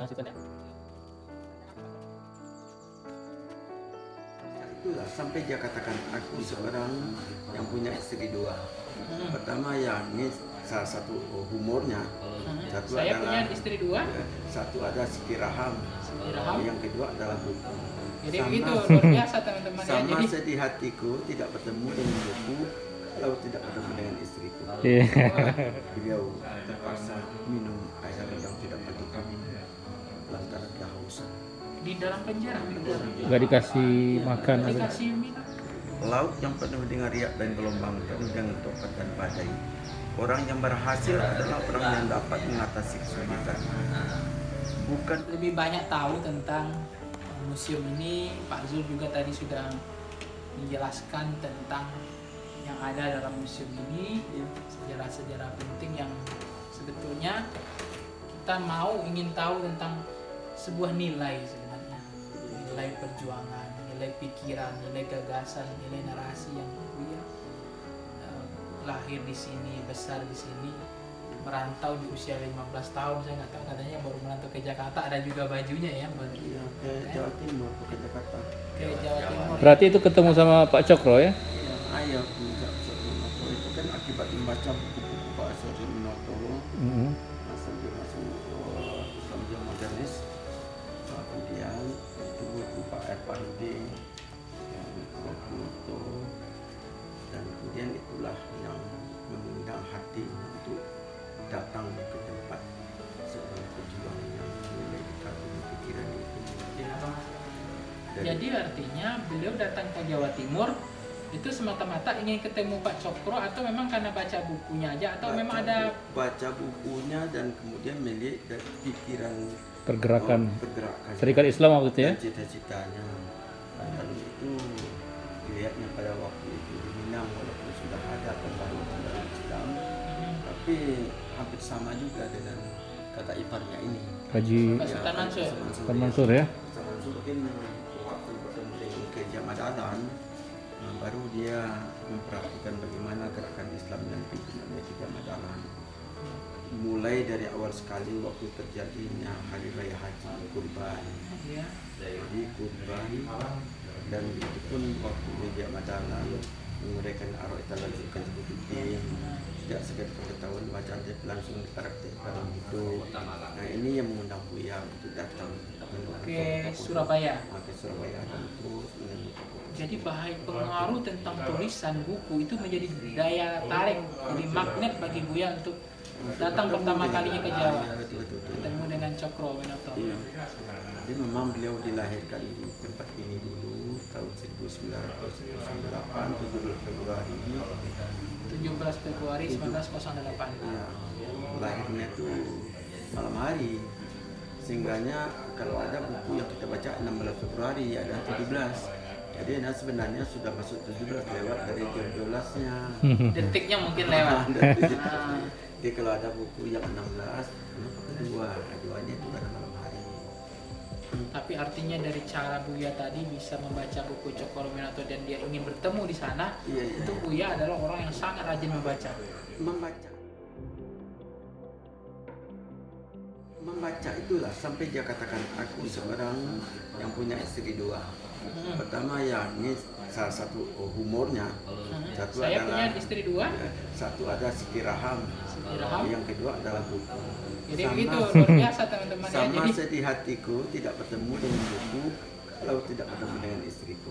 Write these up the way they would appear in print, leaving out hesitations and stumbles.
mengasihkan ya. Itulah sampai dia katakan aku seorang yang punya istri dua. Pertama ya ini salah satu humornya. Satu Saya adalah punya istri dua. satu ada Siti Raham. Raham. Yang kedua adalah buku. Jadi begitu luar biasa teman-teman ya. Sama Jadi sedih hatiku tidak bertemu dengan buku kalau tidak bertemu dengan istriku. Beliau terpaksa minum air yang tidak pernah kami lantaran kehausan. di dalam penjara. Nggak dikasih makan. Dikasih minum. Laut yang penuh dengan riak dan gelombang, penuh dengan tokat dan badai. Orang yang berhasil adalah orang yang dapat mengatasi kesulitan. Bukan Lebih banyak tahu tentang museum ini. Pak Zul juga tadi sudah menjelaskan tentang yang ada dalam museum ini, sejarah-sejarah penting yang sebetulnya kita ingin tahu tentang sebuah nilai sebenarnya, nilai perjuangan, nilai pikiran, nilai gagasan, nilai narasi yang Buya lahir di sini, besar di sini, merantau di usia 15 tahun. Saya nggak tahu, katanya baru merantau ke Jakarta, ada juga bajunya ya, ke Jawa Timur, ke Jakarta. ke Jawa Timur. Berarti itu ketemu sama Pak Cokro ya? Ayo, itu kan akibat membaca buku-buku Pak Asrul Minoto, sambil masuk Islam yang modernis. Kemudian itu buku Pak Erpandi, yang Minoto, dan kemudian itulah yang mengundang hati untuk datang ke tempat seorang pejuang yang mulai dikagumi pikiran itu. Jadi artinya beliau datang ke Jawa Timur itu semata-mata ingin ketemu Pak Cokro, atau memang karena baca bukunya aja, atau memang ada baca bukunya dan kemudian melihat dari pikiran Pergerakan pergerakan Serikat Islam waktu itu ya? dan cita-citanya. Dan itu dilihatnya pada waktu itu di Minang, walaupun sudah ada pembaruan Islam, tapi hampir sama juga dengan kata iparnya ini. Haji Pak Sultan Mansur. Sultan Mansur ya? Sultan Mansur mungkin waktu bertemu dengan Keja Madalan, baru dia memperhatikan bagaimana gerakan Islam yang dipimpin oleh Keja Madalan. Mulai dari awal sekali waktu terjadinya Hari Raya Haji Kurban, ya, jadi kurban, dan itu pun waktu Keja Madalan menguraikan arwah talazukan sebutin tidak sekedar pengetahuan bacaan tapi langsung dipraktikkan itu. Nah ini yang mengundang Buya untuk datang ke Surabaya. ke Surabaya dan terus menemui tokoh. Jadi pengaruh tentang tulisan buku itu menjadi daya tarik, jadi magnet bagi Buya untuk datang pertama kalinya ke Jawa, Betul. ketemu dengan Cokro Minoto. Iya. Jadi memang beliau dilahirkan di tempat ini dulu tahun 1908, 17 Februari. 17 Februari 1908. Ya, lahirnya itu malam hari. Sehingganya kalau ada buku yang kita baca 16 Februari ada 17. Jadi sebenarnya sudah masuk 17 lewat dari jam 12-nya. Detiknya mungkin lewat. Jadi kalau ada buku yang 16, keduanya itu pada malam hari. Tapi artinya dari cara Buya tadi bisa membaca buku Cokro Minoto dan dia ingin bertemu di sana, Iya. itu Buya adalah orang yang sangat rajin Membaca itulah sampai dia katakan aku seorang yang punya istri dua. Pertama ya ini salah satu humornya. Satu Saya adalah punya istri dua. Satu ada Siti Raham. Raham. Yang kedua adalah buku. Jadi begitu luar biasa teman-teman ya. Sama Jadi sedih hatiku tidak bertemu dengan buku kalau tidak bertemu dengan istriku.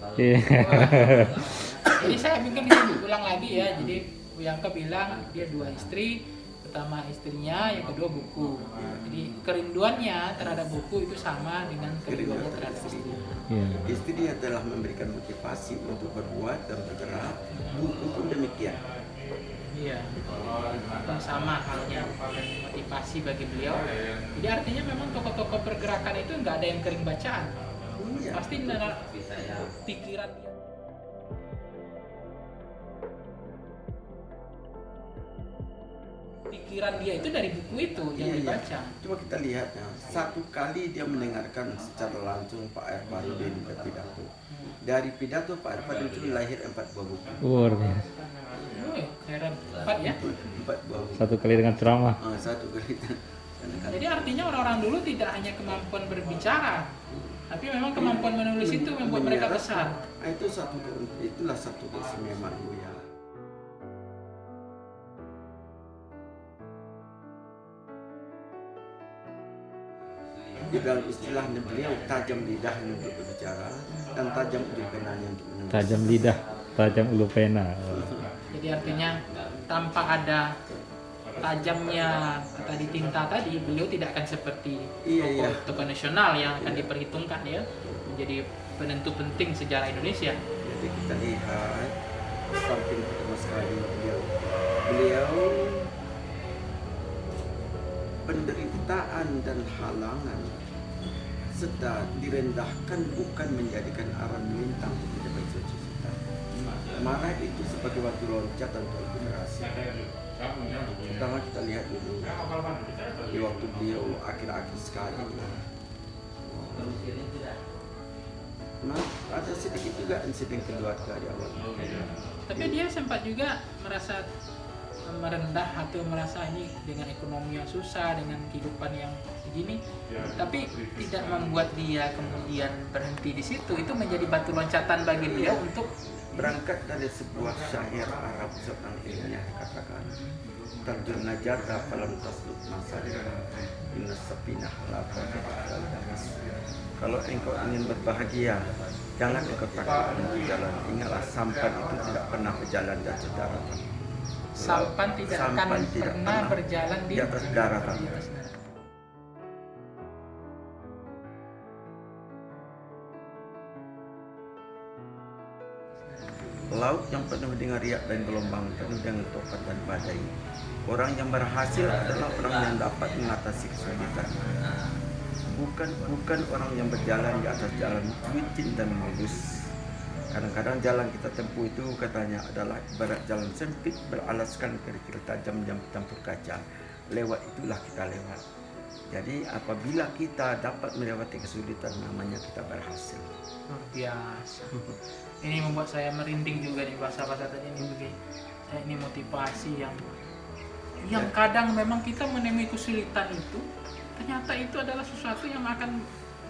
jadi saya mungkin bisa ulang lagi ya. Jadi Bu Yangka bilang dia dua istri, pertama istrinya, yang kedua buku. Jadi kerinduannya terhadap buku itu sama dengan kerinduannya terhadap istri. Istri dia telah memberikan motivasi untuk berbuat dan bergerak. Buku pun demikian. Iya, sama halnya motivasi bagi beliau. Jadi artinya memang tokoh-tokoh pergerakan itu nggak ada yang kering bacaan. Iya. Pasti pikiran dia. Pikiran dia itu dari buku itu yang dibaca. Coba kita lihat ya, satu kali dia mendengarkan secara langsung Pak Erparudin berpidato. Dari pidato Pak Erparudin lahir 4 buah buku. Luar biasa. Heran, 4 ya? 4 buah buku. Satu kali dengan ceramah. Satu kali. ditinggalkan. Jadi artinya orang-orang dulu tidak hanya kemampuan berbicara, tapi memang kemampuan menulis itu membuat mereka besar. Itulah satu keistimewaan Buya. Di dalam istilahnya beliau tajam lidahnya untuk berbicara dan tajam ujung penanya untuk menulis. Tajam lidah, tajam ulu pena. Jadi artinya tanpa ada tajamnya tadi tinta tadi, beliau tidak akan seperti tokoh nasional yang akan diperhitungkan ya, menjadi penentu penting sejarah Indonesia. Jadi kita lihat samping pertama sekali beliau penderitaan dan halangan sedang direndahkan bukan menjadikan arah melintang untuk mencapai cita-cita. Marah itu sebagai batu loncatan untuk generasi. Pertama kita lihat dulu di waktu beliau akhir-akhir sekali. Nah, ada sedikit juga insiden keluarga di awal. Tapi dia sempat juga merasa merendah atau merasa ini dengan ekonomi yang susah, dengan kehidupan yang begini, tapi tidak membuat dia kemudian berhenti di situ. Itu menjadi batu loncatan bagi dia untuk berangkat dari sebuah syair Arab tentang ilmiah katakan tarjun najata falam tasluk masalah inna sapinah la taqaddam. Kalau engkau ingin berbahagia, jangan engkau takut untuk jalan. Ingatlah sampan itu tidak pernah berjalan di atas daratan. sampan tidak akan pernah berjalan di atas daratan. Laut yang penuh dengan riak dan gelombang, penuh dengan tokat dan badai. Orang yang berhasil adalah orang yang dapat mengatasi kesulitan. Bukan orang yang berjalan di atas jalan licin dan mulus. Kadang-kadang jalan kita tempuh itu katanya adalah ibarat jalan sempit beralaskan kerikil tajam yang bercampur kaca. Lewat itulah kita lewat. Jadi apabila kita dapat melewati kesulitan, namanya kita berhasil. Luar biasa. Ini membuat saya merinding juga nih bahasa-bahasa tadi ini begini. Saya ini motivasi yang kadang memang kita menemui kesulitan itu, ternyata itu adalah sesuatu yang akan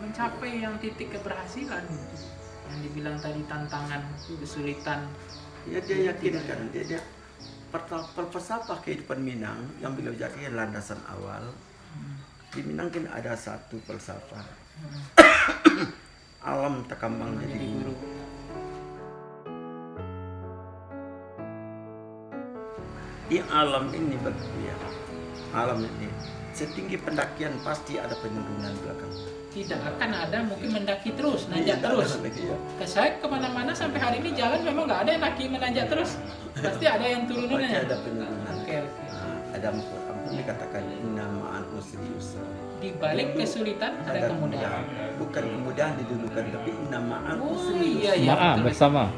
mencapai yang titik keberhasilan. Yang dibilang tadi tantangan, kesulitan. Ya dia yakinkan, dia falsafah kehidupan Minang yang beliau jadikan landasan awal. Di Minang kan ada satu falsafah. Alam terkembang jadi guru. Di alam ini berbeda. Alam ini setinggi pendakian pasti ada penurunan belakang. Tidak akan ada mungkin mendaki terus, nanjak terus. Saya kemana-mana sampai hari ini jalan memang nggak ada yang naki menanjak terus. Pasti ada yang turunannya. Pasti ada penurunan. Oke. Ada ampun dikatakan inna ma'al usri yusra. Di balik kesulitan ada kemudahan. Bukan kemudahan didulukan, tapi inna ma'al usri yusra. Iya, bersama.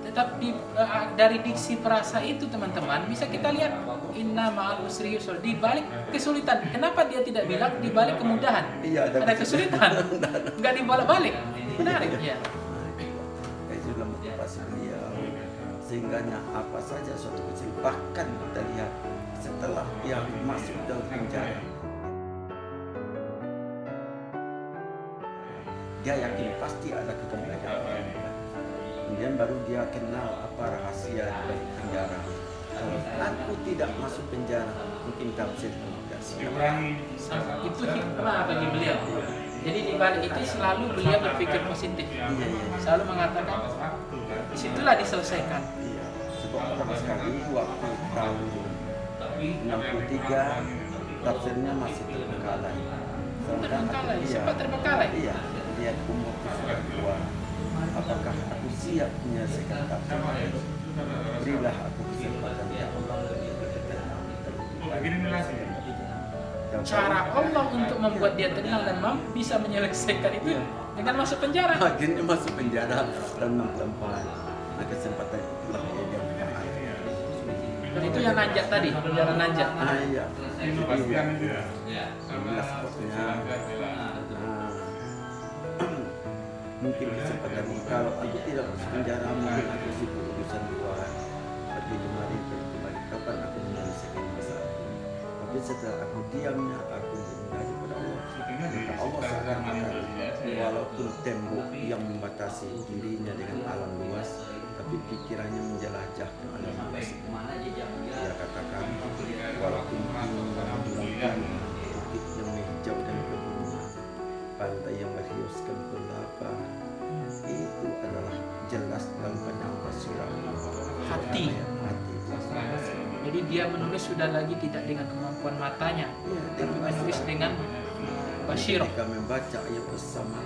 Tetap dari diksi perasa itu teman-teman bisa kita lihat inna ma'al usri yusra, di balik kesulitan. Kenapa dia tidak bilang di balik kemudahan? Iya, ada kesulitan. Enggak dibalik-balik. Menarik ya. Itu dalam motivasi beliau. Sehingga apa saja suatu kecil, bahkan kita lihat setelah dia masuk dalam penjara, dia yakin pasti ada kemudahan. Kemudian baru dia kenal apa rahasia dari penjara. Kalau aku tidak masuk penjara, mungkin tafsir tidak siap. Itu hikmah bagi beliau. Jadi di balik itu selalu beliau berpikir positif. Selalu mengatakan disitulah diselesaikan. Iya. Sebab pertama sekali waktu tahun 63 tafsirnya masih terbengkalai. Terbengkalai, sempat terbengkalai. Iya. Lihat umur sudah tua. Apakah aku siap menyelesaikan tafsir? Berilah aku kesempatan ya Allah. Cara Allah untuk membuat dia tenang dan mampu bisa menyelesaikan itu dengan masuk penjara. Akhirnya masuk penjara dan melampaui. Nah, kesempatan itulah dia bertahan. Dan itu yang nanjak tadi, penjara nanjak. Iya. Inilah sebabnya. Mungkin kesempatan ini kalau aku tidak masuk penjara, mungkin aku sibuk urusan luar, pergi kemari. Kapan aku menyelesaikan masalah? Tapi setelah aku diamnya, aku menghindari pada Allah. Maka Allah seakan-akan walaupun tembok yang membatasi dirinya dengan alam luas, tapi pikirannya menjelajah ke alam luas. Dia katakan, walaupun gunung-gunung, bukit yang hijau dan kebunnya, pantai yang berhiaskan kelapa, itu adalah jelas dalam panjang basirah Hati. Jadi dia menulis sudah lagi tidak dengan kemampuan matanya, tapi menulis dengan basirah. Ketika membaca ayat bersama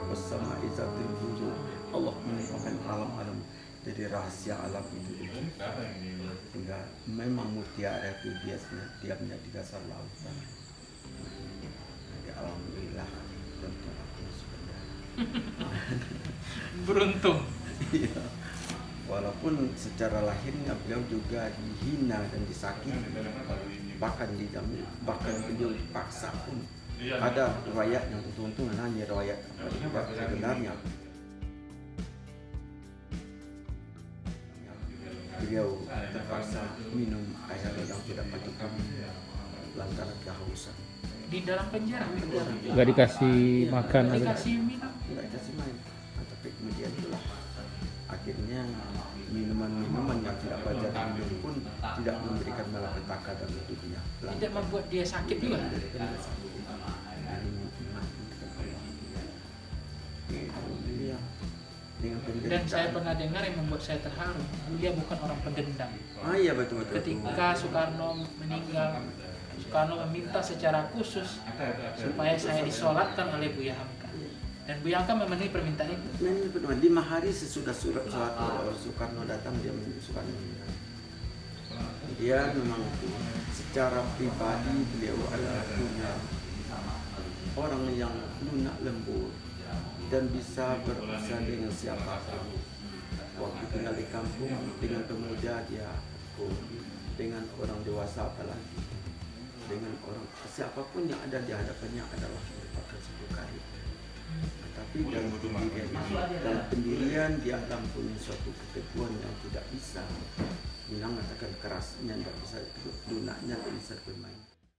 bersama izatul wujud, Allah menyebutkan alam-alam dari rahasia alam itu. Sehingga memang mutiara itu biasanya diamnya di dasar lautan. Jadi alhamdulillah tentu aku sebenarnya. Beruntung. Iya. Walaupun secara lahirnya beliau juga dihina dan disakiti, bahkan beliau dipaksa pun. Ada riwayat yang untung-untung hanya riwayat apa sebenarnya. Beliau terpaksa minum air yang tidak cukup lantaran kehausan. Di dalam penjara. Nggak dikasih makan atau Dikasih minum. Tidak dikasih main. Tapi kemudian itulah akhirnya minuman-minuman yang tidak wajar diminum pun tidak memberikan malapetaka dalam hidupnya. Tidak membuat dia sakit juga. Dan saya pernah dengar yang membuat saya terharu, dia bukan orang pendendam. Iya betul. Ketika Soekarno meninggal, Soekarno meminta secara khusus supaya saya disolatkan oleh Buya Hamka. Dan Buya Hamka memenuhi permintaan itu. 5 hari sesudah sholat Soekarno datang, dia Soekarno. Dia memang secara pribadi beliau adalah punya orang yang lunak lembut dan bisa berurusan dengan siapapun. Waktu tinggal di kampung dengan pemuda dia dengan orang dewasa apalagi dengan orang siapapun yang ada di hadapannya adalah merupakan sebuah karib. Tapi dalam pendirian dia punya suatu keteguhan yang tidak bisa. Bilang katakan kerasnya tidak bisa, lunaknya tidak bisa bermain.